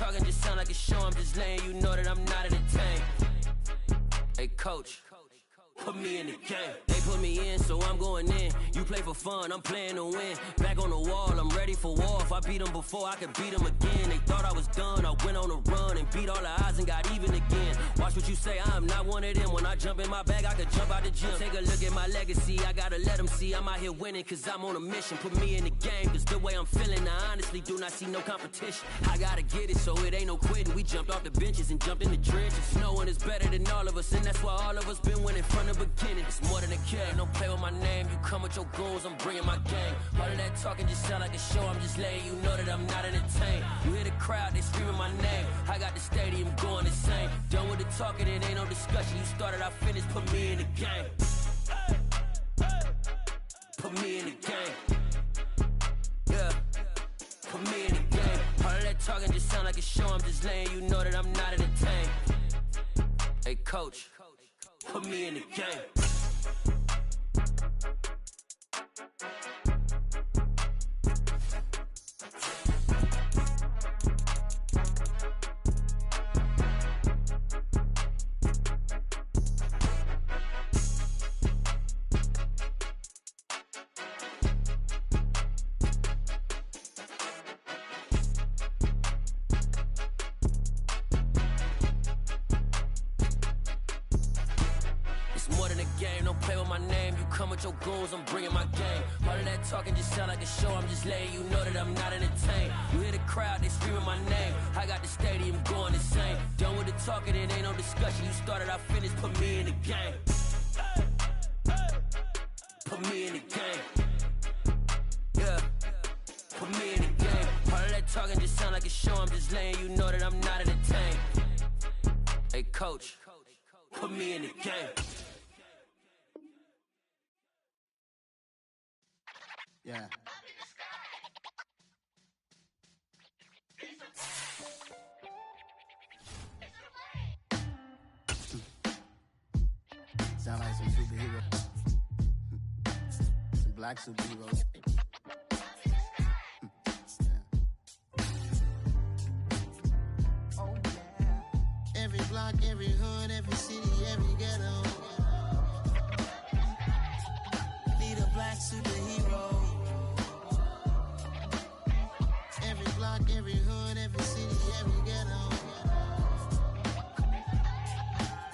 talking just sound like a show. I'm just letting you know that I'm not entertained. Hey, coach, put me in the game. They put me in, so I'm going in. You play for fun, I'm playing to win. Back on the wall, I'm ready for war. If I beat them before, I could beat them again. They thought I was done, I went on a run and beat all the odds and got even again. Watch what you say, I'm not one of them. When I jump in my bag, I could jump out the gym. Take a look at my legacy, I gotta let them see I'm out here winning, cause I'm on a mission. Put me in the game, cause the way I'm feeling, I honestly do not see no competition. I gotta get it, so it ain't no quitting. We jumped off the benches and jumped in the trenches. No one is better than all of us, and that's why all of us been winning from the beginning. It's more than a game, don't play with my name. You come with your goons, I'm bringing my gang. All of that talking just sound like a show. I'm just letting you know that I'm not entertained. You hear the crowd, they screaming my name. I got the stadium going insane. Done with the talking, it ain't no discussion. You started, I finished, put me in the game. Put me in the game. Yeah, put me in the game. All of that talking just sound like a show. I'm just letting you know that I'm not entertained. Hey, coach, put me in the game. Your goons, I'm bringing my game. All of that talking just sound like a show. I'm just letting you know that I'm not entertained. You hear the crowd, they screaming my name. I got the stadium going insane. Done with the talking, it ain't no discussion. You started, I finished, put me in the game. Put me in the game. Yeah, put me in the game. All of that talking just sound like a show. I'm just letting you know that I'm not entertained. Hey, coach, put me in the game. Yeah. Sound like some superheroes. Some black superheroes. Oh yeah. Every block, every hood, every city, every ghetto. Need a black superhero. Every block, every hood, every city, every ghetto.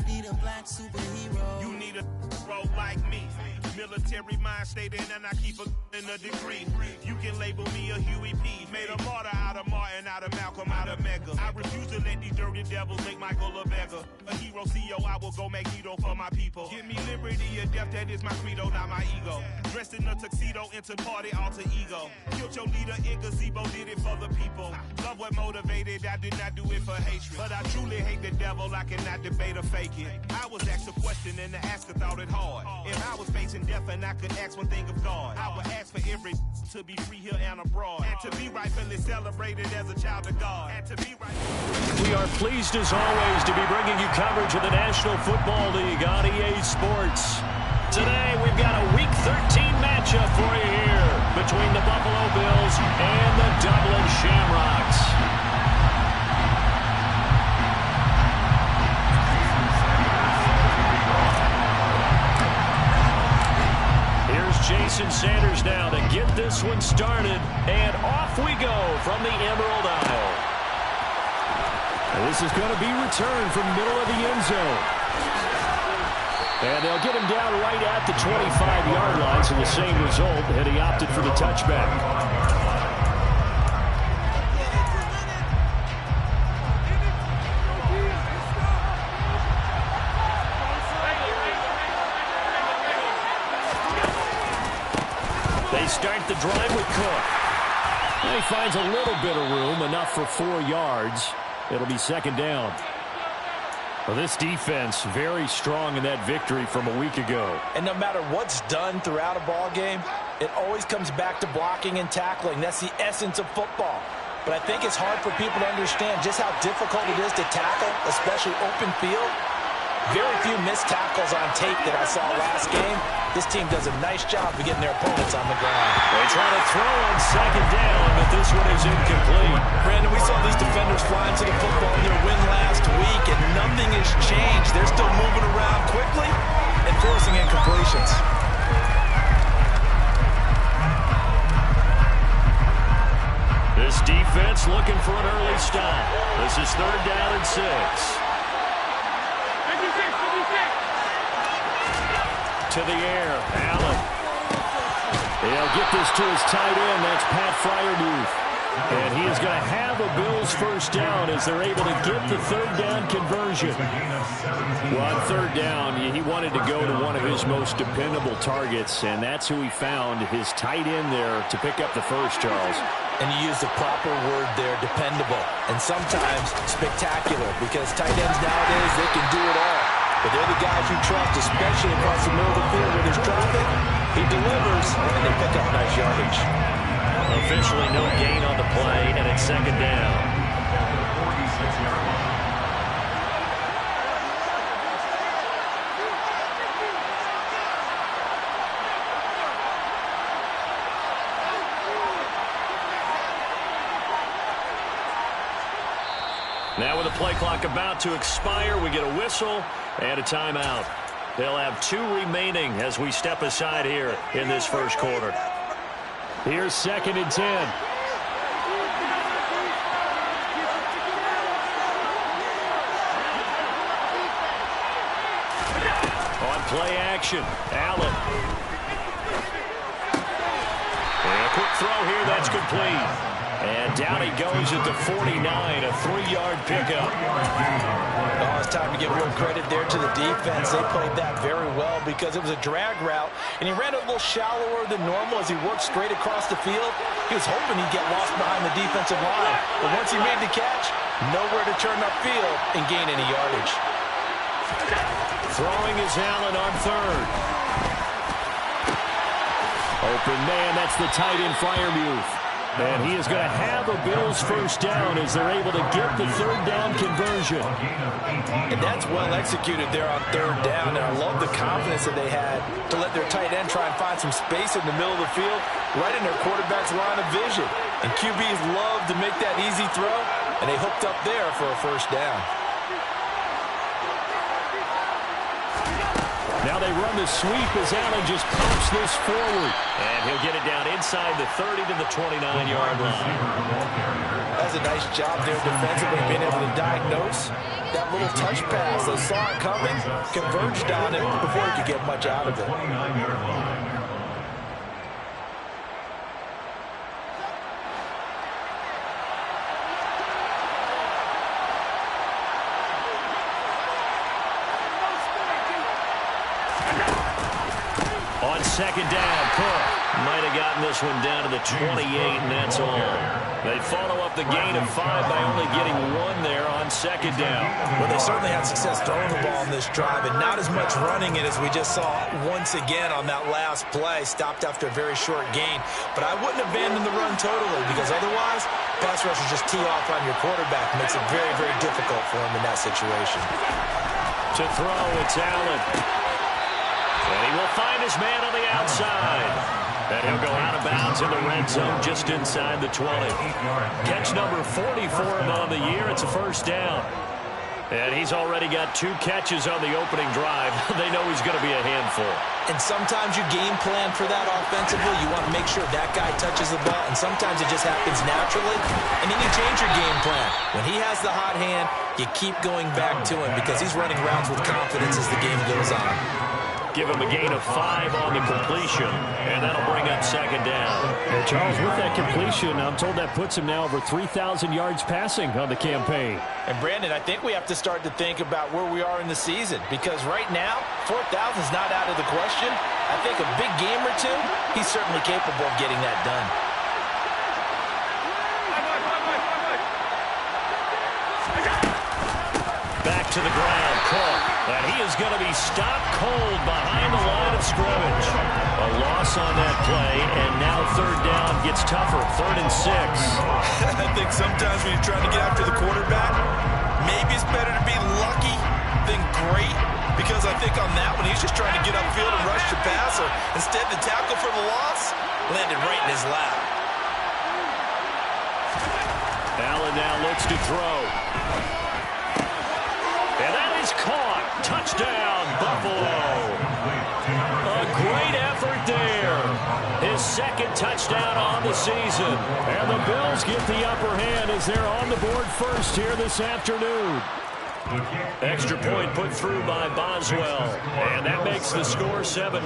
Need a black superhero. You need a bro like me. Military mind state and I keep in a degree. You can label me a Huey P. Made a martyr out of Martin, out of Malcolm, out of Mega. I refuse to let these dirty devils make Michael a beggar. A hero CEO, I will go Magneto for my people. Give me liberty or death, that is my credo, not my ego. Dressed in a tuxedo, into party alter ego. Killed your leader in gazebo, did it for the people. Love what motivated, I did not do it for hatred. But I truly hate the devil, I cannot debate or fake it. I was asked a question and the asker thought it hard. If I was facing death and I could ask one thing of God, I would ask for every to be free here and abroad, and to be rightfully celebrated as a child of God, and to be We are pleased as always to be bringing you coverage of the National Football League on EA Sports. Today we've got a Week 13 matchup for you here between the Buffalo Bills and the Dublin Shamrocks. Jason Sanders now to get this one started, and off we go from the Emerald Isle. And this is going to be returned from middle of the end zone. And they'll get him down right at the 25-yard line, so the same result, and he opted for the touchback. Start the drive with Cook. And he finds a little bit of room, enough for 4 yards. It'll be second down. Well, this defense very strong in that victory from a week ago. And no matter what's done throughout a ball game, it always comes back to blocking and tackling. That's the essence of football. But I think it's hard for people to understand just how difficult it is to tackle, especially open field. Very few missed tackles on tape that I saw last game. This team does a nice job of getting their opponents on the ground. They try to throw on second down, but this one is incomplete. Brandon, we saw these defenders flying to the football in their win last week, and nothing has changed. They're still moving around quickly and forcing incompletions. This defense looking for an early stop. This is 3rd down and 6. To the air, Allen. He'll get this to his tight end. That's Pat Freiermuth. And he is going to have a Bills first down as they're able to get the 3rd down conversion. Well, on 3rd down, he wanted to go to one of his most dependable targets, and that's who he found, his tight end there, to pick up the first, Charles. And you use the proper word there, dependable, and sometimes spectacular, because tight ends nowadays, they can do it all. But they're the guys you trust, especially across the middle of the field where there's traffic. He delivers, and they pick up nice yardage. Officially no gain on the play, and it's 2nd down. Now with the play clock about to expire, we get a whistle and a timeout. They'll have 2 remaining as we step aside here in this first quarter. Here's 2nd and 10. On play action, Allen. And a quick throw here, that's complete. And down he goes at the 49, a 3-yard pickup. Oh, it's time to give real credit there to the defense. They played that very well because it was a drag route, and he ran a little shallower than normal as he worked straight across the field. He was hoping he'd get lost behind the defensive line, but once he made the catch, nowhere to turn upfield and gain any yardage. Throwing is Allen on 3rd. Open man, that's the tight end Freiermuth. And he is going to have a Bills first down as they're able to get the 3rd down conversion. And that's well executed there on 3rd down. And I love the confidence that they had to let their tight end try and find some space in the middle of the field, right in their quarterback's line of vision. And QBs love to make that easy throw, and they hooked up there for a first down. Now they run the sweep as Allen just pumps this forward. And he'll get it down inside the 30 to the 29-yard line. That's a nice job there defensively, being able to diagnose that little touch pass. They saw it coming, converged on it before he could get much out of it. On 2nd down, Cook might have gotten this one down to the 28, and that's all. They follow up the gain of 5 by only getting 1 there on 2nd down. Well, they certainly had success throwing the ball in this drive, and not as much running it as we just saw once again on that last play. Stopped after a very short gain. But I wouldn't abandon the run totally, because otherwise, pass rushers just tee off on your quarterback. Makes it very, very difficult for him in that situation. To throw, it's Allen. And he will find his man on the outside. And he'll go out of bounds in the red zone just inside the 20. Catch number 40 for him on the year. It's a first down. And he's already got 2 catches on the opening drive. They know he's going to be a handful. And sometimes you game plan for that offensively. You want to make sure that guy touches the ball. And sometimes it just happens naturally. And then you change your game plan. When he has the hot hand, you keep going back to him because he's running routes with confidence as the game goes on. Give him a gain of 5 on the completion, and that'll bring up 2nd down. And Charles, with that completion, I'm told that puts him now over 3,000 yards passing on the campaign. And Brandon, I think we have to start to think about where we are in the season, because right now, 4,000 is not out of the question. I think a big game or 2, he's certainly capable of getting that done. Back to the ground, Cook. And he is going to be stopped cold behind the line of scrimmage. A loss on that play, and now 3rd down gets tougher. 3rd and 6. I think sometimes when you're trying to get after the quarterback, maybe it's better to be lucky than great. because I think on that one, he's just trying to get upfield and rush the passer. Instead, the tackle for the loss landed right in his lap. Allen now looks to throw. And that is caught. Touchdown, Buffalo. A great effort there. His second touchdown on the season. And the Bills get the upper hand as they're on the board first here this afternoon. Extra point put through by Boswell. And that makes the score 7-0.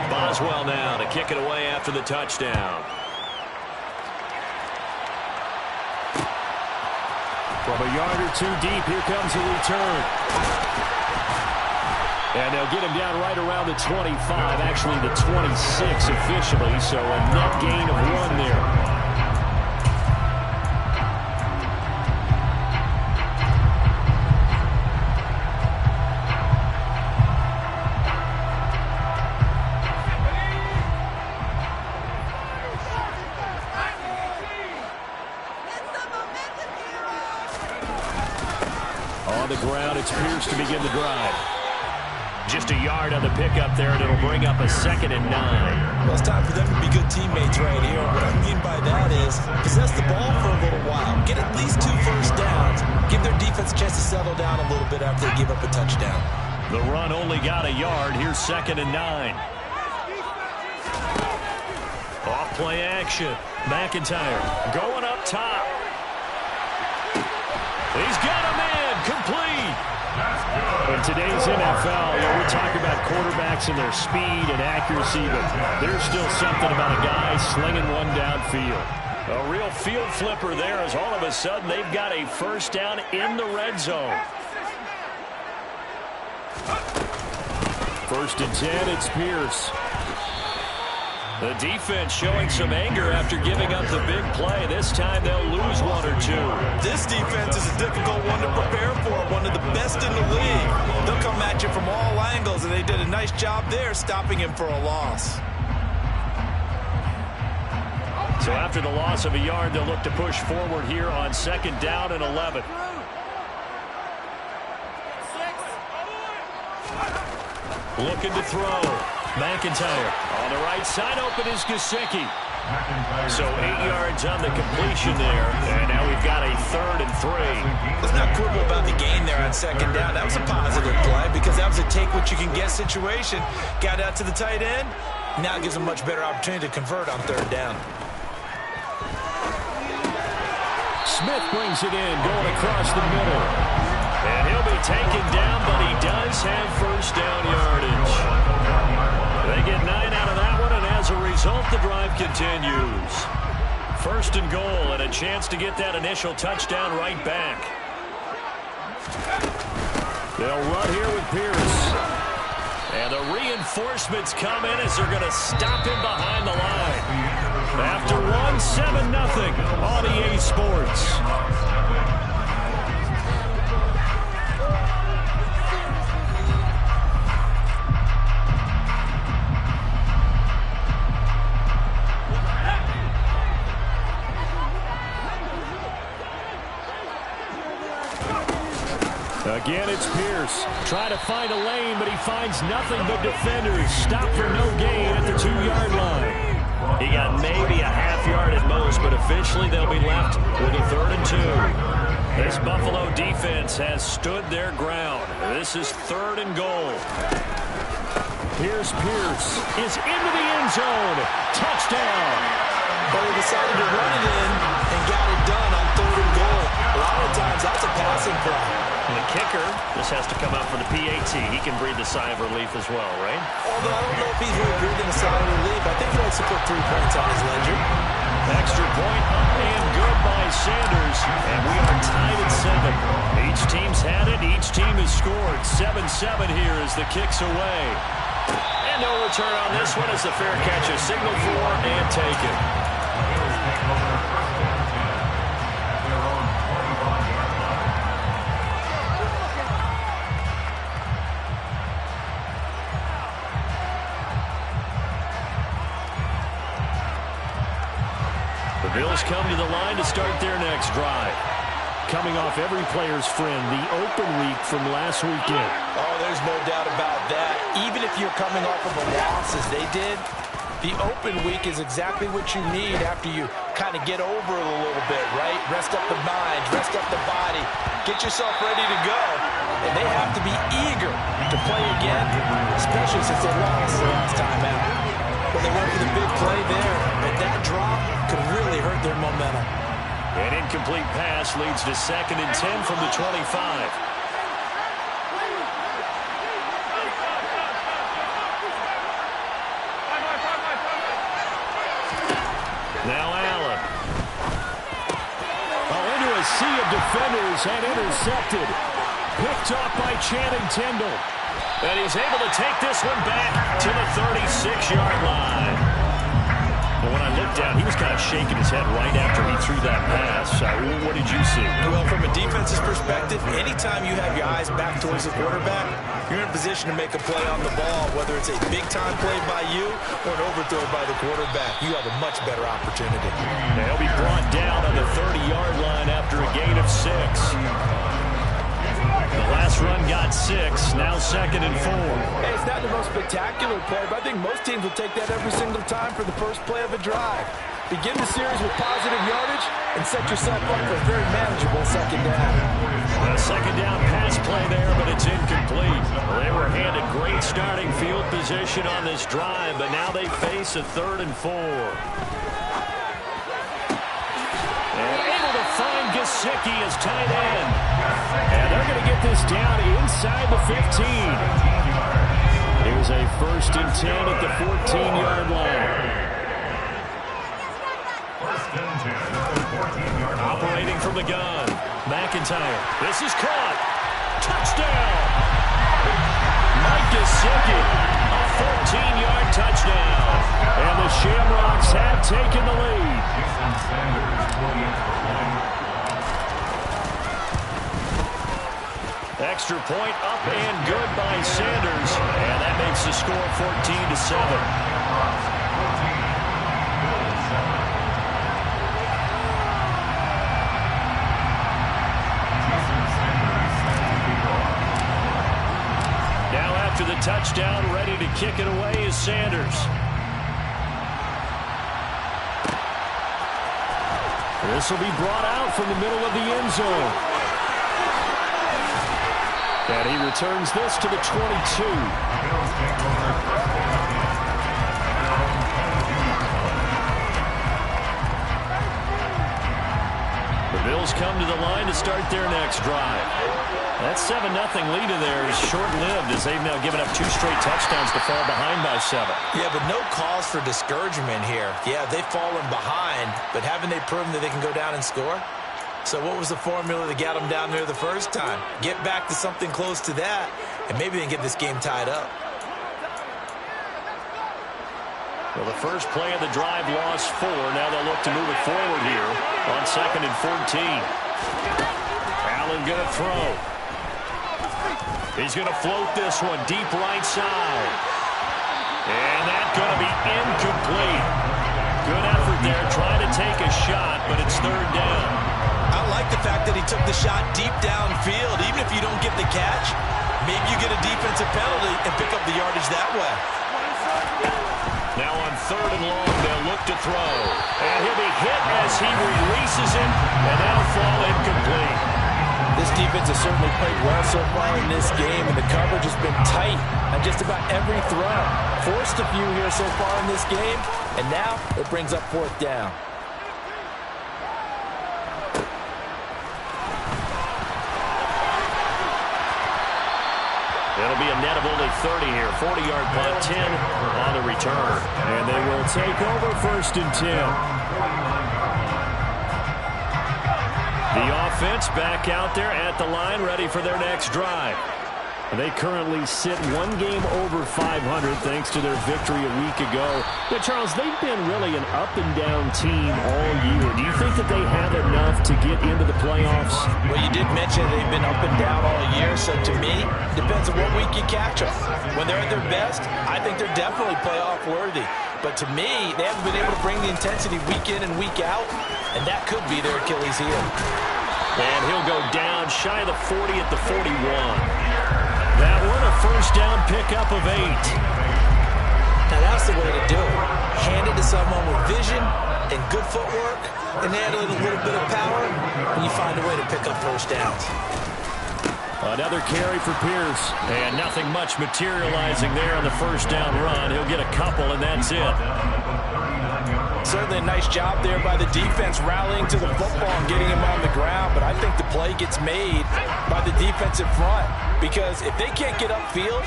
Boswell now to kick it away after the touchdown. From a yard or two deep, here comes a return. And they'll get him down right around the 25, actually the 26 officially, so a net gain of 1 there. On the ground, it's Pierce to begin the drive. Just a yard on the pickup there, and it'll bring up a 2nd and 9. Well, it's time for them to be good teammates right here. What I mean by that is possess the ball for a little while. Get at least 2 first downs. Give their defense a chance to settle down a little bit after they give up a touchdown. The run only got a yard. Here's 2nd and 9. Off play action. McIntyre going up top. He's got him in. Complete. In today's NFL, we talk about quarterbacks and their speed and accuracy, but there's still something about a guy slinging one downfield. A real field flipper there as all of a sudden they've got a first down in the red zone. 1st and 10, it's Pierce. The defense showing some anger after giving up the big play. This time they'll lose 1 or 2. This defense is a difficult one to prepare for, one of the best in the league. They'll come at you from all angles, and they did a nice job there stopping him for a loss. So after the loss of a yard, they'll look to push forward here on 2nd down and 11. Looking to throw. McIntyre on the right side, open is Gesicki. So 8 yards on the completion there, and now we've got a 3rd and 3. Let's not quibble about the gain there on 2nd down. That was a positive play because that was a take-what-you-can-get situation. Got out to the tight end. Now it gives them a much better opportunity to convert on 3rd down. Smith brings it in, going across the middle. And he'll be taken down, but he does have first down yardage. They get 9 out of that one, and as a result, the drive continues. 1st and goal, and a chance to get that initial touchdown right back. They'll run here with Pierce. And the reinforcements come in as they're going to stop him behind the line. After 7-0 on EA Sports. Again, it's Pierce. Trying to find a lane, but he finds nothing but defenders. Stop for no gain at the 2-yard line. He got maybe a half yard at most, but officially they'll be left with a 3rd and 2. This Buffalo defense has stood their ground. This is 3rd and goal. Here's Pierce. Is into the end zone. Touchdown. But he decided to run it in and got it done on 3rd and goal. A lot of times that's a passing play. And the kicker, this has to come out for the PAT. He can breathe a sigh of relief as well, right? Although I don't know if he's really breathing a sigh of relief. I think he likes to put 3 points on his ledger. Extra point up and good by Sanders. And we are tied at 7. Each team's had it. Each team has scored. 7-7 here as the kick's away. And no return on this one as the fair catch is signaled for and taken. The Bills come to the line to start their next drive. coming off every player's friend, the open week from last weekend. Oh, there's no doubt about that. Even if you're coming off of a loss as they did, the open week is exactly what you need after you kind of get over it a little bit, right? Rest up the mind, rest up the body, get yourself ready to go. And they have to be eager to play again, especially since they lost the last time out. But they went for the big play there, and that drop could really hurt their momentum. An incomplete pass leads to 2nd and 10 from the 25. Now Allen. Into a sea of defenders and intercepted. Picked off by Channing Tindall. And he's able to take this one back to the 36-yard line. Well, when I looked down, he was kind of shaking his head right after he threw that pass. What did you see? Well, from a defense's perspective, anytime you have your eyes back towards the quarterback, you're in a position to make a play on the ball, whether it's a big-time play by you or an overthrow by the quarterback. You have a much better opportunity. They'll be brought down on the 30-yard line after a gain of 6. The last run got 6, now 2nd and 4. Hey, it's not the most spectacular play, but I think most teams will take that every single time for the first play of a drive. Begin the series with positive yardage and set yourself up for a very manageable 2nd down. A 2nd down pass play there, but it's incomplete. Well, they were handed great starting field position on this drive, but now they face a 3rd and 4. And able to find Gesicki as tight end. And they're going to get this down inside the 15. Here's a 1st and 10 at the 14-yard line. Operating from the gun. McIntyre. This is caught. Touchdown. Mike Gesicki. A 14-yard touchdown. And the Shamrocks have taken the lead. Extra point up and good by Sanders. And that makes the score 14-7. After the touchdown, ready to kick it away is Sanders. This will be brought out from the middle of the end zone. And he returns this to the 22. The Bills come to the line to start their next drive. That 7-0 lead in there is short-lived as they've now given up 2 straight touchdowns to fall behind by 7. Yeah, but no cause for discouragement here. Yeah, they've fallen behind, but haven't they proven that they can go down and score? So what was the formula that got them down there the first time? Get back to something close to that, and maybe they can get this game tied up. Well, the first play of the drive lost 4. Now they'll look to move it forward here on 2nd and 14. Allen going to throw. He's going to float this one deep right side. And that's going to be incomplete. Good effort there, trying to take a shot, but it's 3rd down. I like the fact that he took the shot deep downfield. Even if you don't get the catch, maybe you get a defensive penalty and pick up the yardage that way. Now on 3rd and long, they'll look to throw. And he'll be hit as he releases it, and that'll fall incomplete. This defense has certainly played well so far in this game, and the coverage has been tight on just about every throw. Forced a few here so far in this game, and now it brings up 4th down. It'll be a net of only 30 here. 40-yard punt, 10 on the return. And they will take over 1st and 10. The offense back out there at the line, ready for their next drive. They currently sit 1 game over 500 thanks to their victory a week ago. But, Charles, they've been really an up-and-down team all year. Do you think that they have enough to get into the playoffs? Well, you did mention they've been up and down all year, so to me, depends on what week you catch them. When they're at their best, I think they're definitely playoff-worthy. But to me, they haven't been able to bring the intensity week in and week out, and that could be their Achilles heel. And he'll go down shy of the 40 at the 41. That one a first down pickup of 8. Now that's the way to do it. Hand it to someone with vision and good footwork, and add a little bit of power, and you find a way to pick up first downs. Another carry for Pierce, and nothing much materializing there on the first down run. He'll get a couple, and that's it. Certainly a nice job there by the defense rallying to the football and getting him on the ground, but I think the play gets made by the defensive front, because if they can't get upfield,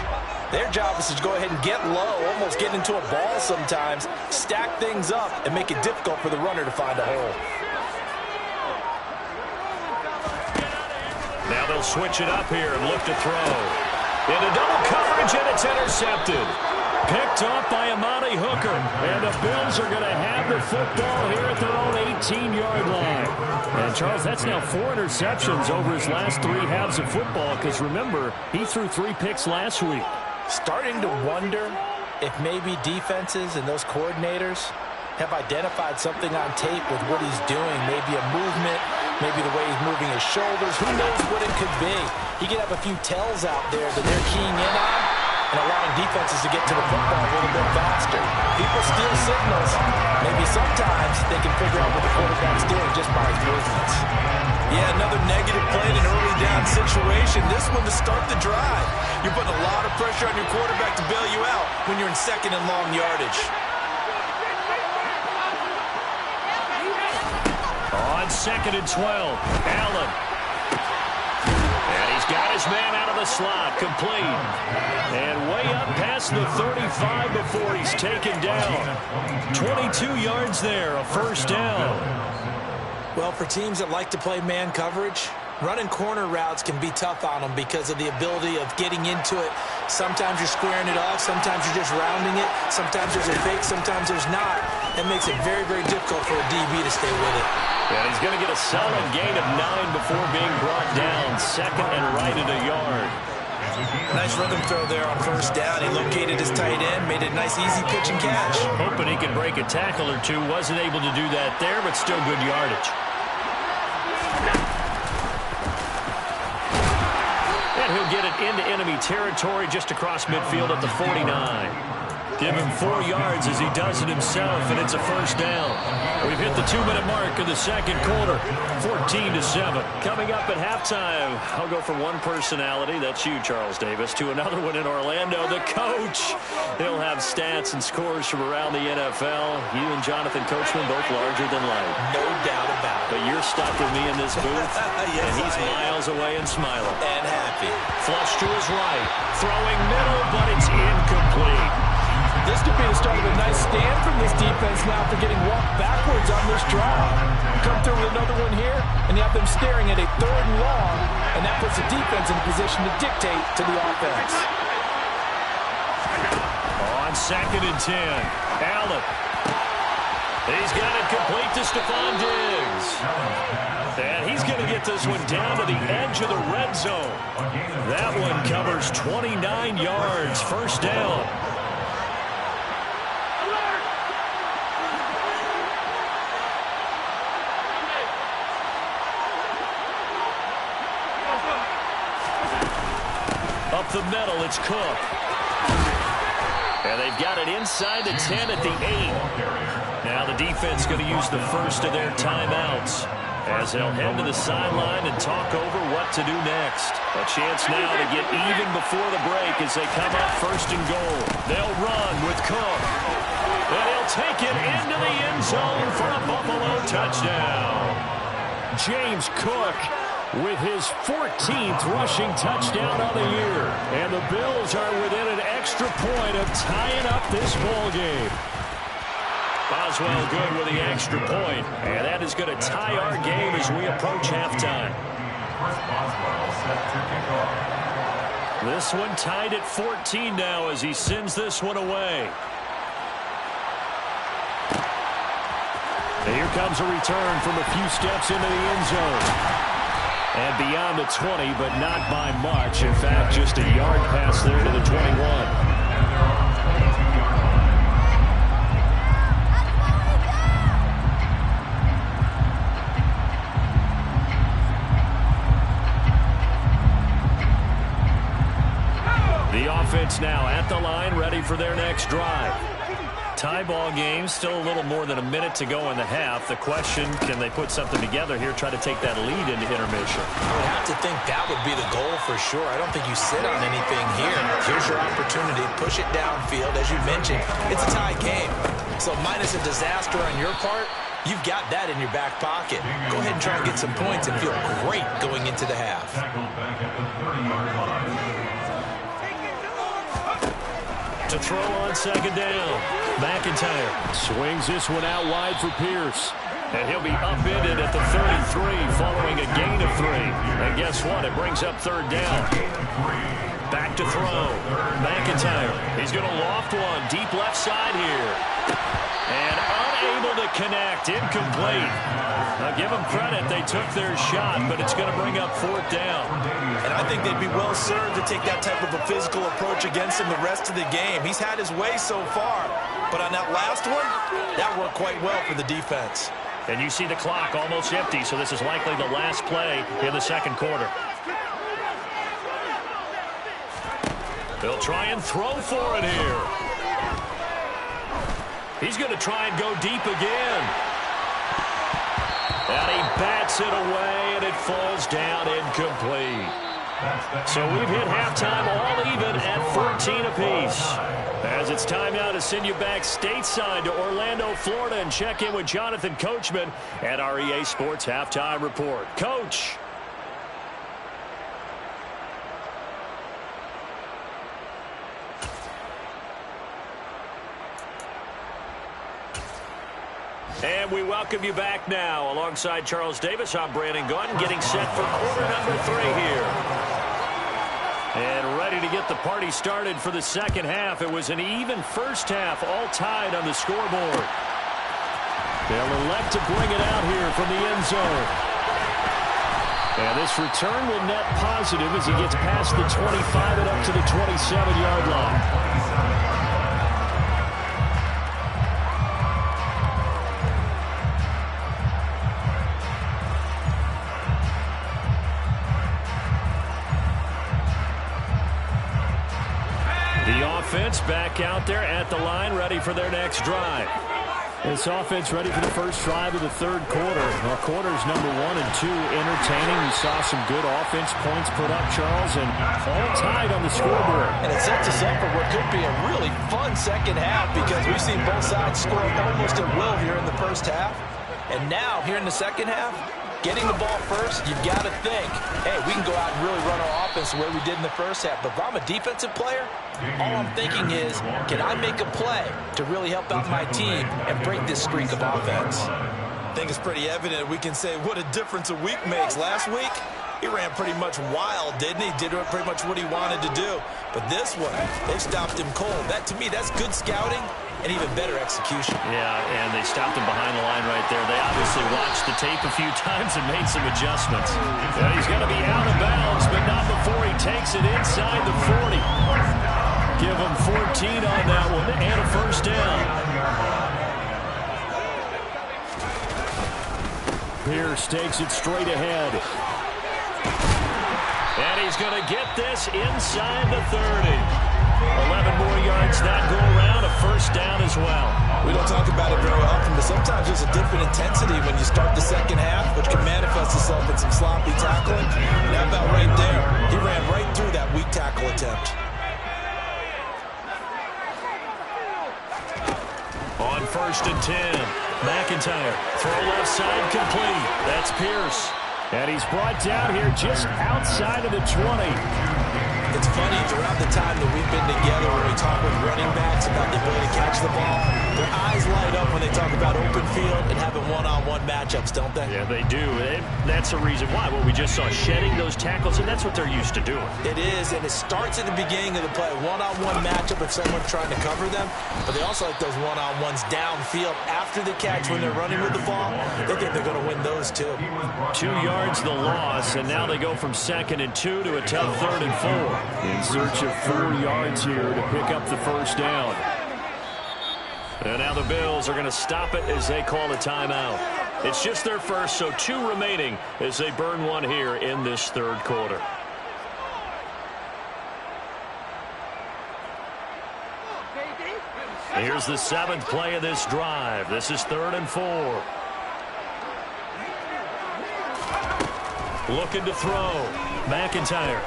their job is to go ahead and get low, almost get into a ball sometimes, stack things up, and make it difficult for the runner to find a hole. Now they'll switch it up here and look to throw. Into double coverage, and it's intercepted. Picked off by Amani Hooker. And the Bills are going to have the football here at their own 18-yard line. And, Charles, that's now 4 interceptions over his last 3 halves of football, because, remember, he threw 3 picks last week. Starting to wonder if maybe defenses and those coordinators have identified something on tape with what he's doing. Maybe a movement, maybe the way he's moving his shoulders. Who knows what it could be? He could have a few tells out there that they're keying in on and allowing defenses to get to the football a little bit faster. People steal signals. Maybe sometimes they can figure out what the quarterback's doing just by his movements. Yeah, another negative play in an early down situation. This one to start the drive. You're putting a lot of pressure on your quarterback to bail you out when you're in second and long yardage. On 2nd and 12, Allen. And he's got his man out of the slot, complete. And way up past the 35 before he's taken down. 22 yards there, a first down. Well, for teams that like to play man coverage, running corner routes can be tough on them because of the ability of getting into it. Sometimes you're squaring it off. Sometimes you're just rounding it. Sometimes there's a fake. Sometimes there's not. That makes it very, very difficult for a DB to stay with it. And he's going to get a solid gain of 9 before being brought down. 2nd and right at a yard. Nice rhythm throw there on first down. He located his tight end, made it a nice, easy pitch and catch. Hoping he could break a tackle or two. Wasn't able to do that there, but still good yardage. And he'll get it into enemy territory just across midfield at the 49. Give him 4 yards as he does it himself, and it's a first down. We've hit the 2-minute mark of the second quarter, 14-7. Coming up at halftime, I'll go from one personality, that's you, Charles Davis, to another one in Orlando, the coach. He'll have stats and scores from around the NFL. You and Jonathan Coachman both larger than life. No doubt about it. But you're stuck with me in this booth, yes, and he's miles away and smiling. And happy. Flush to his right, throwing middle, but it's incomplete. This could be the start of a nice stand from this defense now for getting walked backwards on this drive. Come through with another one here, and you have them staring at a 3rd and long, and that puts the defense in a position to dictate to the offense. On 2nd and 10, Allen. He's got it complete to Stephon Diggs. And he's going to get this one down to the edge of the red zone. That one covers 29 yards, first down. Up the middle, it's Cook. And they've got it inside the 10 at the 8. Now the defense going to use the first of their timeouts as they'll head to the sideline and talk over what to do next. A chance now to get even before the break as they come up 1st and goal. They'll run with Cook. And he'll take it into the end zone for a Buffalo touchdown. James Cook with his 14th rushing touchdown on the year. And the Bills are within an extra point of tying up this ball game. Boswell good with the extra point. And that is going to tie our game as we approach halftime. This one tied at 14 now as he sends this one away. And here comes a return from a few steps into the end zone. And beyond the 20, but not by much. In fact, just a yard pass there to the 21. offense now at the line, ready for their next drive. Tie ball game, still a little more than a minute to go in the half. The question, can they put something together here, try to take that lead into intermission? I would have to think that would be the goal for sure. I don't think you sit on anything here. Here's your opportunity. Push it downfield. As you mentioned, it's a tie game. So minus a disaster on your part, you've got that in your back pocket. Go ahead and try and get some points and feel great going into the half. To throw on second down. McIntyre swings this one out wide for Pierce. And he'll be upended at the 33 following a gain of 3. And guess what? It brings up third down. Back to throw. McIntyre. He's going to loft one. Deep left side here. And unable to connect. Incomplete. Now give them credit. They took their shot, but it's going to bring up fourth down. And I think they'd be well served to take that type of a physical approach against him the rest of the game. He's had his way so far. But on that last one, that worked quite well for the defense. And you see the clock almost empty, so this is likely the last play in the second quarter. They'll try and throw for it here. He's going to try and go deep again. And he bats it away, and it falls down incomplete. So we've hit halftime all even at 14 apiece. As it's time now to send you back stateside to Orlando, Florida, and check in with Jonathan Coachman at our EA Sports Halftime Report. Coach. And we welcome you back now. Alongside Charles Davis, I'm Brandon Gaudin, getting set for quarter number 3 here. And ready to get the party started for the second half. It was an even first half, all tied on the scoreboard. They'll elect to bring it out here from the end zone. And this return will net positive as he gets past the 25 and up to the 27-yard line. Offense back out there at the line, ready for their next drive. This offense ready for the first drive of the third quarter. Well, quarters number 1 and 2 entertaining. We saw some good offense points put up, Charles, and all tied on the scoreboard. And it sets us up for what could be a really fun second half because we've seen both sides score almost at will here in the first half. And now, here in the second half, getting the ball first, you've got to think, hey, we can go out and really run our offense the way we did in the first half. But if I'm a defensive player, all I'm thinking is, can I make a play to really help out my team and break this streak of offense? I think it's pretty evident we can say what a difference a week makes. Last week, he ran pretty much wild, didn't he? Did pretty much what he wanted to do. But this one, they stopped him cold. That, to me, that's good scouting and even better execution. Yeah, and they stopped him behind the line right there. They obviously watched the tape a few times and made some adjustments. Yeah, he's going to be out of bounds, but not before he takes it inside the 40. Give him 14 on that one and a first down. Pierce takes it straight ahead. And he's going to get this inside the 30. 11 more yards that go around, a first down as well. We don't talk about it very often, but sometimes there's a different intensity when you start the second half, which can manifest itself in some sloppy tackling. And how about right there? He ran right through that weak tackle attempt. On 1st and 10, McIntyre, throw left side complete. That's Pierce. And he's brought down here just outside of the 20. It's funny, throughout the time that we've been together when we talk with running backs about the ability to catch the ball, their eyes light up when they talk about open field and having one-on-one matchups, don't they? Yeah, they do. That's the reason why. Well, we just saw shedding those tackles, and that's what they're used to doing. It is, and it starts at the beginning of the play. One-on-one matchup if someone's trying to cover them, but they also like those one-on-ones downfield after the catch when they're running with the ball. They think they're going to win those, too. 2 yards the loss, and now they go from 2nd and 2 to a tough 3rd and 4. In search of 4 yards here to pick up the first down. And now the Bills are going to stop it as they call a timeout. It's just their first, so 2 remaining as they burn one here in this third quarter. Here's the 7th play of this drive. This is 3rd and 4. Looking to throw. McIntyre.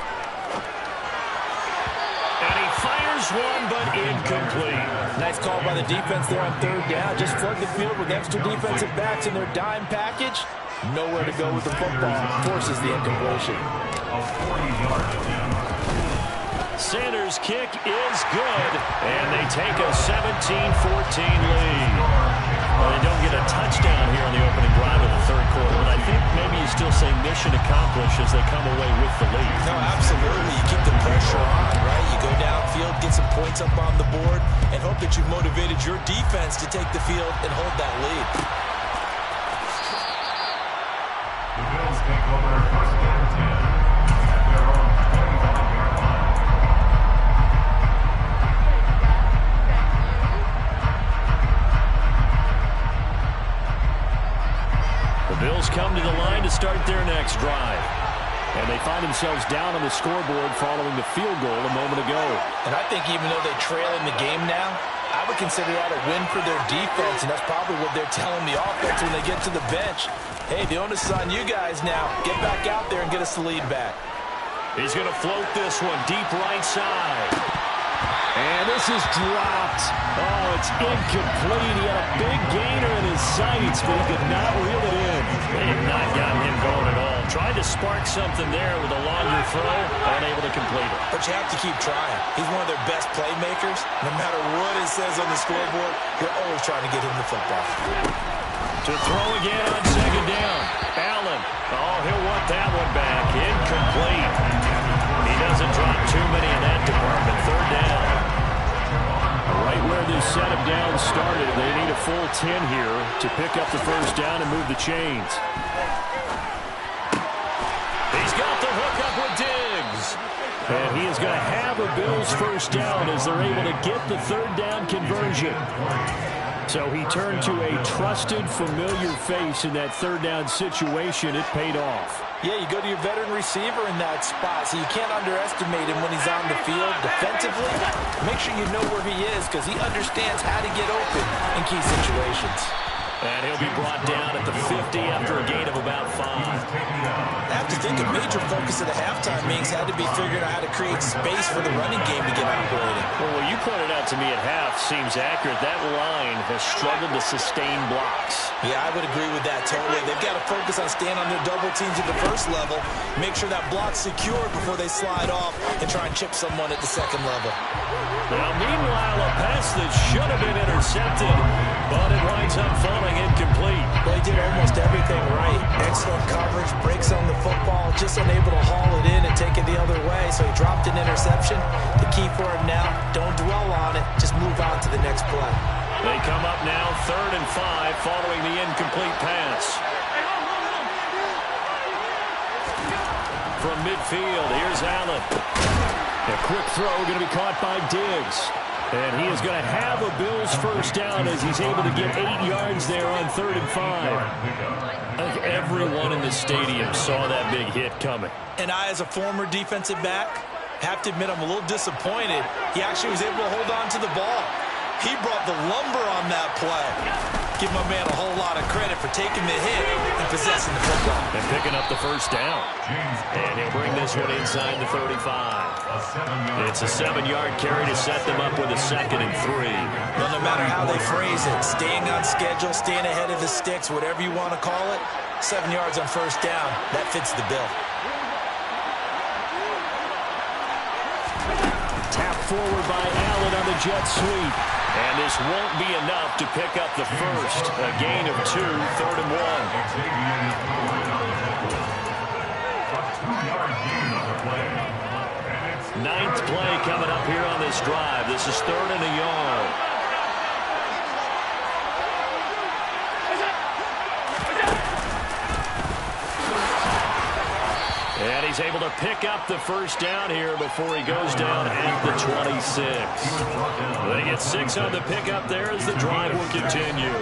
And he fires one, but incomplete. Nice call by the defense there on 3rd down. Just flood the field with extra defensive backs in their dime package. Nowhere to go with the football. Forces the incompletion. Sanders' kick is good, and they take a 17-14 lead. Well, they don't get a touchdown here in the opening drive of the 3rd quarter, but I think maybe you still say mission accomplished as they come away with the lead. No, absolutely. You keep the pressure on, right? You go downfield, get some points up on the board, and hope that you've motivated your defense to take the field and hold that lead. The Bills take over 1st and 10 at their own 25-yard line. The Bills come to the line to start their next drive. And they find themselves down on the scoreboard following the field goal a moment ago. And I think even though they trail in the game now, I would consider that a win for their defense, and that's probably what they're telling the offense when they get to the bench. Hey, the onus is on you guys now. Get back out there and get us the lead back. He's going to float this one deep right side. And this is dropped. Oh, it's incomplete. He had a big gainer in his sights, but he could not reel it in. They have not gotten him going at all. Tried to spark something there with a longer throw, unable to complete it. But you have to keep trying. He's one of their best playmakers. No matter what it says on the scoreboard, you're always trying to get him the football. To throw again on 2nd down. Allen. Oh, he'll want that one back. Incomplete. He doesn't drop too many in that department. 3rd down. Right where this set of downs started, they need a full 10 here to pick up the 1st down and move the chains. He's got the hook up with Diggs. And he is going to have a Bills 1st down as they're able to get the 3rd down conversion. So he turned to a trusted, familiar face in that 3rd down situation. It paid off. Yeah, you go to your veteran receiver in that spot, so you can't underestimate him when he's on the field defensively. Make sure you know where he is because he understands how to get open in key situations. And he'll be brought down at the 50 after a gain of about 5. I have to think a major focus of the halftime meetings had to be figuring out how to create space for the running game to get operating. Well, what you pointed out to me at half seems accurate. That line has struggled to sustain blocks. Yeah, I would agree with that totally. They've got to focus on staying on their double teams at the 1st level, make sure that block's secured before they slide off and try and chip someone at the 2nd level. Now, meanwhile, a pass that should have been intercepted, but it winds up falling incomplete. Well, he did almost everything right. Excellent coverage, breaks on the football, just unable to haul it in and take it the other way, so he dropped an interception. The key for him now, don't dwell on it, just move on to the next play. They come up now 3rd and 5 following the incomplete pass. From midfield, here's Allen. A quick throw going to be caught by Diggs. And he is going to have a Bills 1st down as he's able to get 8 yards there on 3rd and 5. I think everyone in the stadium saw that big hit coming. And I, as a former defensive back, have to admit I'm a little disappointed. He actually was able to hold on to the ball. He brought the lumber on that play. Give my man a whole lot of credit for taking the hit and possessing the football. And picking up the 1st down. And he'll bring this one inside the 35. It's a 7-yard carry to set them up with a 2nd and 3. Well, no matter how they phrase it, staying on schedule, staying ahead of the sticks, whatever you want to call it, 7 yards on 1st down, that fits the bill. Tap forward by Allen on the jet sweep. And this won't be enough to pick up the 1st. A gain of 2, 3rd and 1. 9th play coming up here on this drive. This is 3rd and a yard. And he's able to pick up the 1st down here before he goes down at the 26. They get 6 on the pickup there as the drive will continue.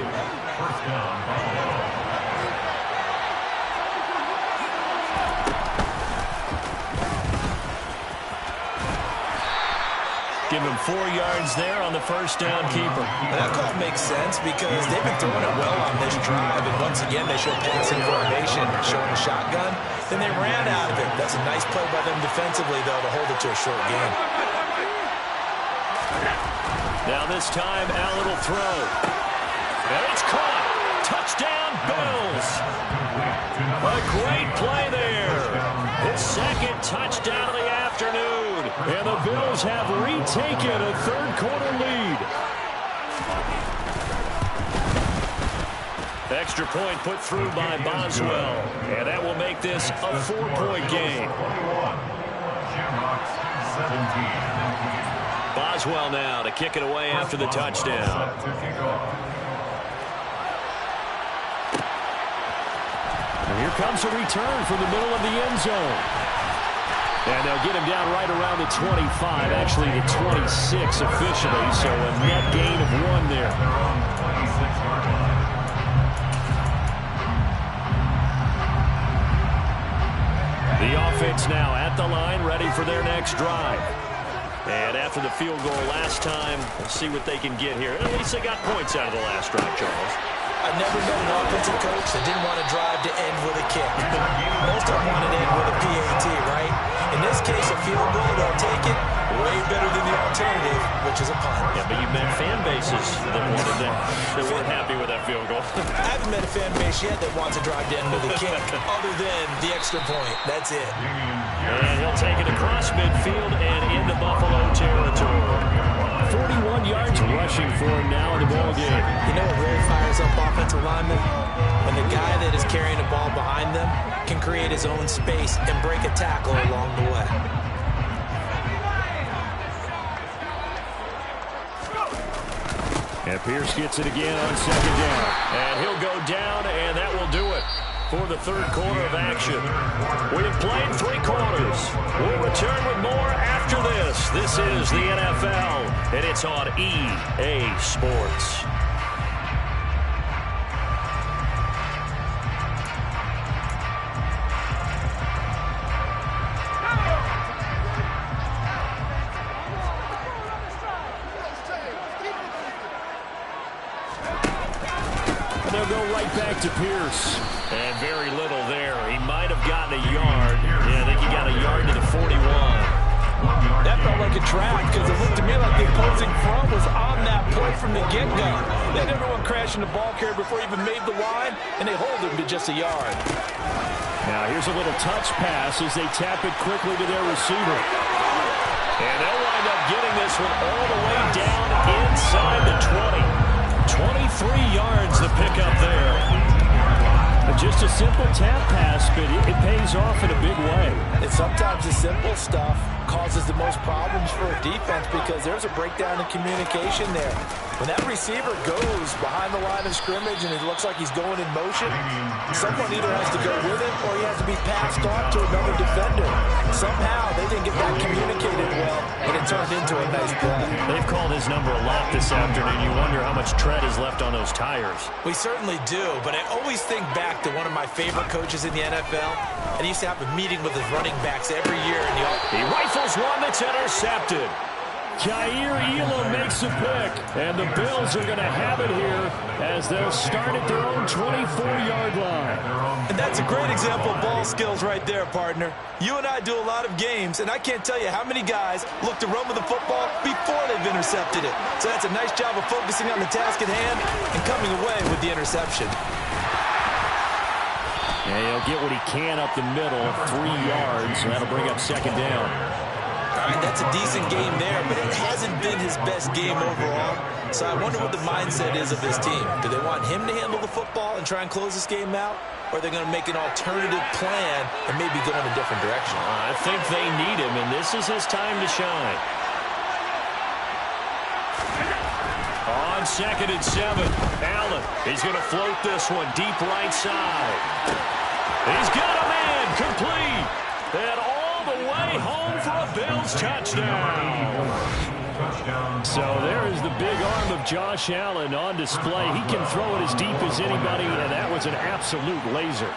Give him 4 yards there on the first down keeper. And that call makes sense because they've been throwing it well on this drive. And once again, they show passing formation, showing a shotgun. Then they ran out of it. That's a nice play by them defensively, though, to hold it to a short game. Now this time, Allen will throw. And it's caught. Touchdown, Bills. A great play there. His second touchdown of the afternoon. And the Bills have retaken a third-quarter lead. Extra point put through by Boswell. And that will make this a 4-point game. Boswell now to kick it away after the touchdown. And here comes a return from the middle of the end zone. And they'll get him down right around the 25, actually the 26 officially, so a net gain of 1 there. The offense now at the line, ready for their next drive. And after the field goal last time, we'll see what they can get here. At least they got points out of the last drive, Charles. I've never met an offensive coach that didn't want to drive to end with a kick. Most of them want to end with a PAT, right? In this case, a field goal, they'll take it. Way better than the alternative, which is a punt. Yeah, but you met fan bases that wanted that. They weren't happy with that field goal. I haven't met a fan base yet that wants to drive to end with a kick, other than the extra point. That's it. And he'll take it across midfield and into Buffalo territory. 41 yards rushing for him now in the ball game. You know what really fires up offensive linemen? When the guy that is carrying the ball behind them can create his own space and break a tackle along the way. And Pierce gets it again on second down. And he'll go down, and that will do it for the third quarter of action. We have played 3 quarters. We'll return with more after this. This is the NFL, and it's on EA Sports. They'll go right back to Pierce. And very little there. He might have gotten a yard. Yeah, I think he got a yard to the 41. That felt like a trap because it looked to me like the opposing front was on that play from the get-go. They had everyone crashing the ball carrier before he even made the line, and they hold him to just a yard. Now here's a little touch pass as they tap it quickly to their receiver. And they'll wind up getting this one all the way down inside the 20. 23 yards to pick up there. Just a simple tap pass, but it pays off in a big way. And sometimes the simple stuff causes the most problems for a defense because there's a breakdown in communication there. When that receiver goes behind the line of scrimmage and it looks like he's going in motion, someone either has to go with him or he has to be passed off to another defender. Somehow they didn't get that communicated well, and it turned into a nice play. They've called his number a lot this afternoon. You wonder how much tread is left on those tires. We certainly do, but I always think back to one of my favorite coaches in the NFL, and he used to have a meeting with his running backs every year. He rifles one that's intercepted. Jair Elam makes a pick, and the Bills are going to have it here as they'll start at their own 24-yard line. And that's a great example of ball skills right there, partner. You and I do a lot of games, and I can't tell you how many guys look to run with the football before they've intercepted it. So that's a nice job of focusing on the task at hand and coming away with the interception. Yeah, he'll get what he can up the middle, 3 yards, and that'll bring up second down. All right, that's a decent game there, but it hasn't been his best game overall. So I wonder what the mindset is of this team. Do they want him to handle the football and try and close this game out? Or are they going to make an alternative plan and maybe go in a different direction? I think they need him, and this is his time to shine. On 2nd and 7, Allen. He's going to float this one deep right side. He's got a man complete. And all the way home for a Bills touchdown. So there is the big arm of Josh Allen on display. He can throw it as deep as anybody, and that was an absolute laser.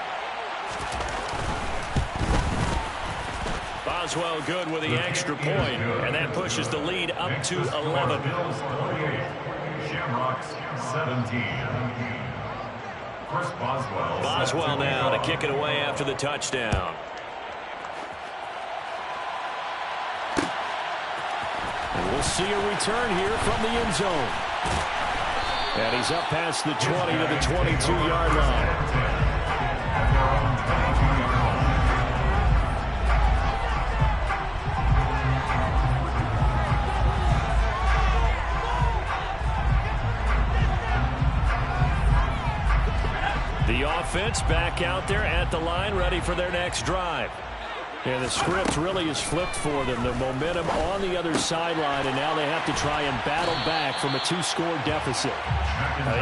Boswell good with the extra point, and that pushes the lead up to 11. Bills 48, Shamrocks 17. Chris Boswell. Boswell now to kick it away after the touchdown. And we'll see a return here from the end zone. And he's up past the 20 to the 22-yard line. The offense back out there at the line, ready for their next drive. And the script really is flipped for them. The momentum on the other sideline, and now they have to try and battle back from a 2-score deficit.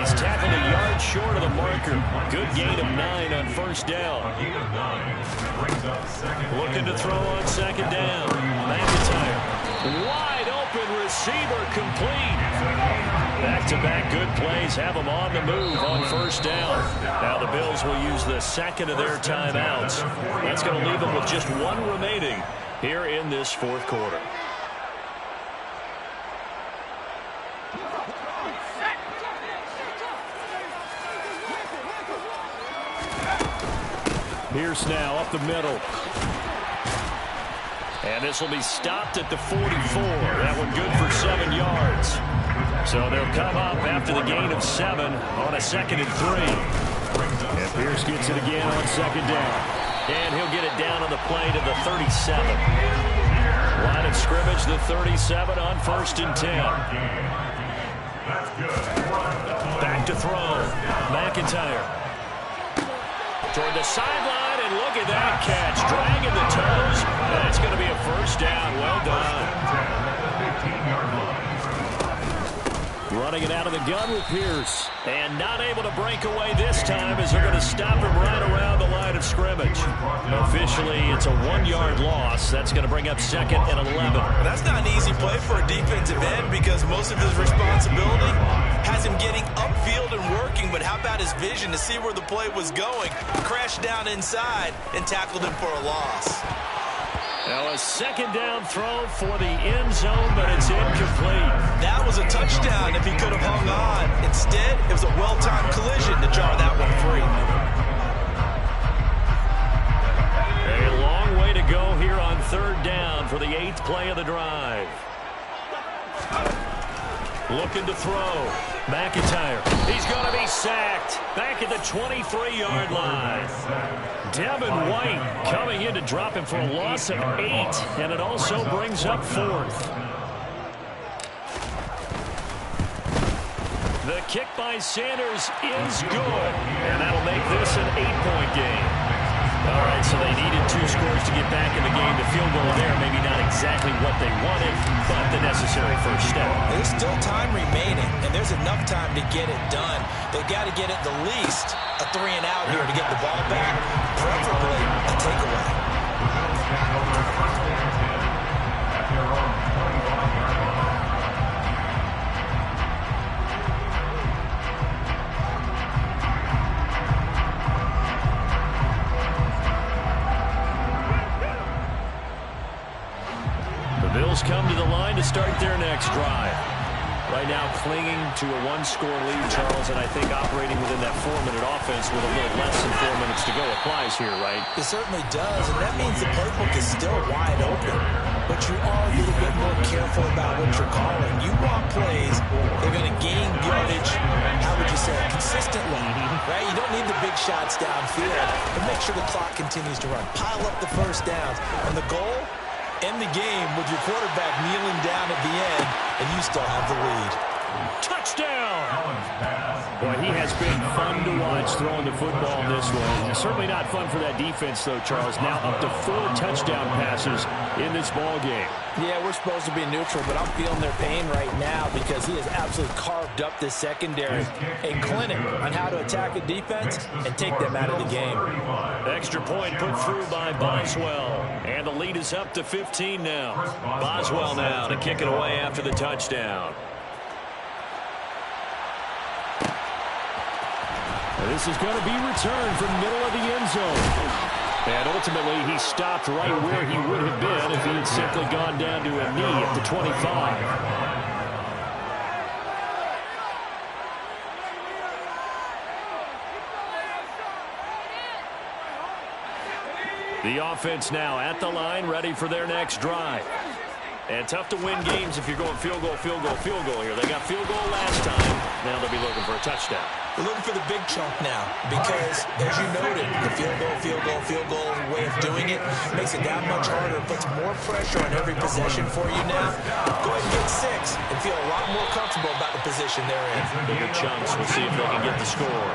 He's tackled a yard short of the marker. Good gain of 9 on first down. Looking to throw on second down. McIntyre. Wide open receiver complete. Back-to-back good plays have them on the move on first down. Now the Bills will use the second of their timeouts. That's going to leave them with just one remaining here in this fourth quarter. Pierce now up the middle. And this will be stopped at the 44. That one good for 7 yards. So they'll come up after the gain of 7 on a 2nd and 3. And Pierce gets it again on second down. And he'll get it down on the play to the 37. Line of scrimmage, the 37 on 1st and 10. Back to throw. McIntyre. Toward the sideline, and look at that catch. Dragging the toes. That's going to be a first down. Well done. Running it out of the gun with Pierce. And not able to break away this time as they're going to stop him right around the line of scrimmage. Officially, it's a 1-yard loss. That's going to bring up 2nd and 11. That's not an easy play for a defensive end because most of his responsibility has him getting upfield and working. But how about his vision to see where the play was going? Crashed down inside and tackled him for a loss. Now a second down throw for the end zone, but it's incomplete. That was a touchdown if he could have hung on. Instead, it was a well-timed collision to draw that one free. A long way to go here on 3rd down for the 8th play of the drive. Looking to throw. McIntyre. He's going to be sacked. Back at the 23-yard line. Devin White coming in to drop him for a loss of 8. And it also brings up 4th. The kick by Sanders is good. And that'll make this an 8-point game. All right, so they needed 2 scores to get back in the game. The field goal there, maybe not exactly what they wanted, but the necessary first step. There's still time remaining, and there's enough time to get it done. They've got to get at the least a 3-and-out here to get the ball back, preferably a takeaway. Bills come to the line to start their next drive. Right now clinging to a 1-score lead, Charles, and I think operating within that 4-minute offense with a little less than 4 minutes to go applies here, right? It certainly does, and that means the playbook is still wide open. But you are a little bit more careful about what you're calling. You want plays that are going to gain yardage, how would you say, consistently, right? You don't need the big shots downfield, but make sure the clock continues to run. Pile up the first downs, and the goal? End the game with your quarterback kneeling down at the end, and you still have the lead. Touchdown! Boy, he has been fun to watch throwing the football this way. Certainly not fun for that defense, though, Charles. Now up to 4 touchdown passes in this ball game. Yeah, we're supposed to be neutral, but I'm feeling their pain right now because he has absolutely carved up this secondary. A clinic on how to attack a defense and take them out of the game. Extra point put through by Boswell. And the lead is up to 15 now. Boswell now to kick it away after the touchdown. And this is going to be returned from middle of the end zone. And ultimately, he stopped right where he would have been if he had simply gone down to a knee at the 25. The offense now at the line, ready for their next drive. And tough to win games if you're going field goal, field goal, field goal here. They got field goal last time. Now they'll be looking for a touchdown. They're looking for the big chunk now because, as you noted, the field goal way of doing it makes it that much harder. It puts more pressure on every possession for you now. Go ahead and get 6 and feel a lot more comfortable about the position they're in. Bigger chunks. We'll see if they can get the score.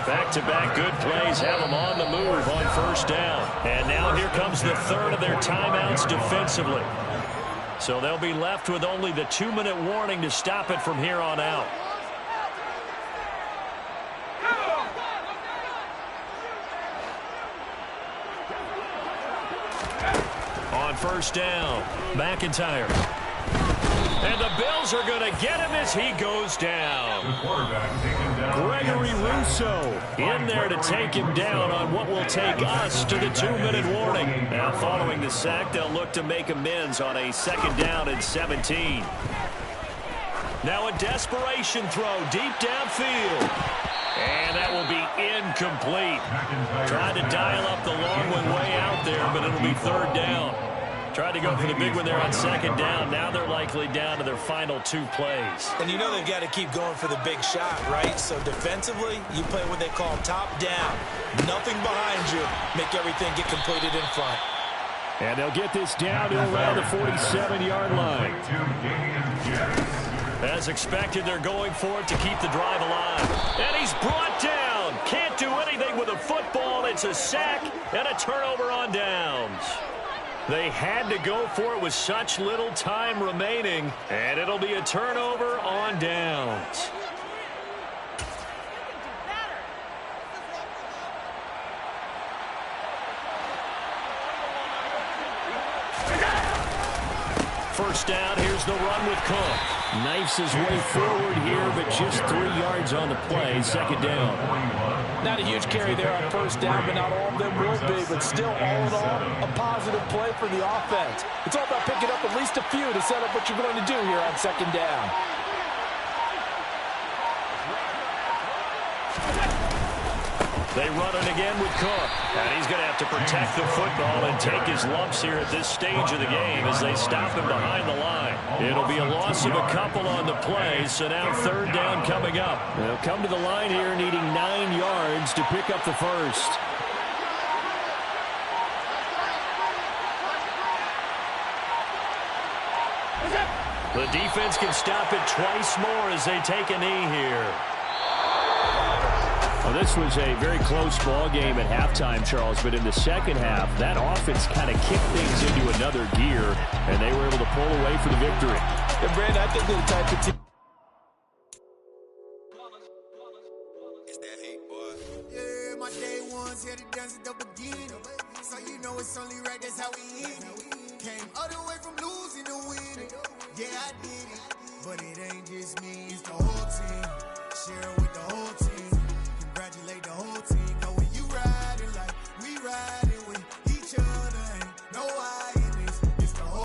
Back-to-back good plays have them on the move on first down. And now here comes the third of their timeouts defensively. So they'll be left with only the 2-minute warning to stop it from here on out. On first down, McIntyre. And the Bills are going to get him as he goes down. Gregory Rousseau in there to take him down on what will take us to the 2-minute warning. Now following the sack, they'll look to make amends on a 2nd down and 17. Now a desperation throw deep downfield. And that will be incomplete. Tried to dial up the long one way out there, but it'll be 3rd down. Tried to go for the big one there on 2nd down. Now they're likely down to their final 2 plays. And you know they've got to keep going for the big shot, right? So defensively, you play what they call top down. Nothing behind you. Make everything get completed in front. And they'll get this down to around the 47-yard line. As expected, they're going for it to keep the drive alive. And he's brought down. Can't do anything with a football. It's a sack and a turnover on downs. They had to go for it with such little time remaining, and it'll be a turnover on downs. First down, here's the run with Cook. Knifes his way forward here, but just 3 yards on the play, 2nd down. Not a huge carry there on first down, but not all of them will be. But still, all in all, a positive play for the offense. It's all about picking up at least a few to set up what you're going to do here on 2nd down. They run it again with Cook. And he's going to have to protect the football and take his lumps here at this stage of the game as they stop him behind the line. It'll be a loss of a couple on the play, so now 3rd down coming up. They'll come to the line here needing 9 yards to pick up the first. The defense can stop it twice more as they take a knee here. Well, this was a very close ball game at halftime, Charles, but in the second half, that offense kind of kicked things into another gear, and they were able to pull away for the victory. And, Brandon, I think they're the type of team. It's that hate, boy. Yeah, my day ones here to dance at the beginning. So you know it's only right, that's how we end it. Came all the way from losing to winning. Yeah, I did it. But it ain't just me, it's the whole team.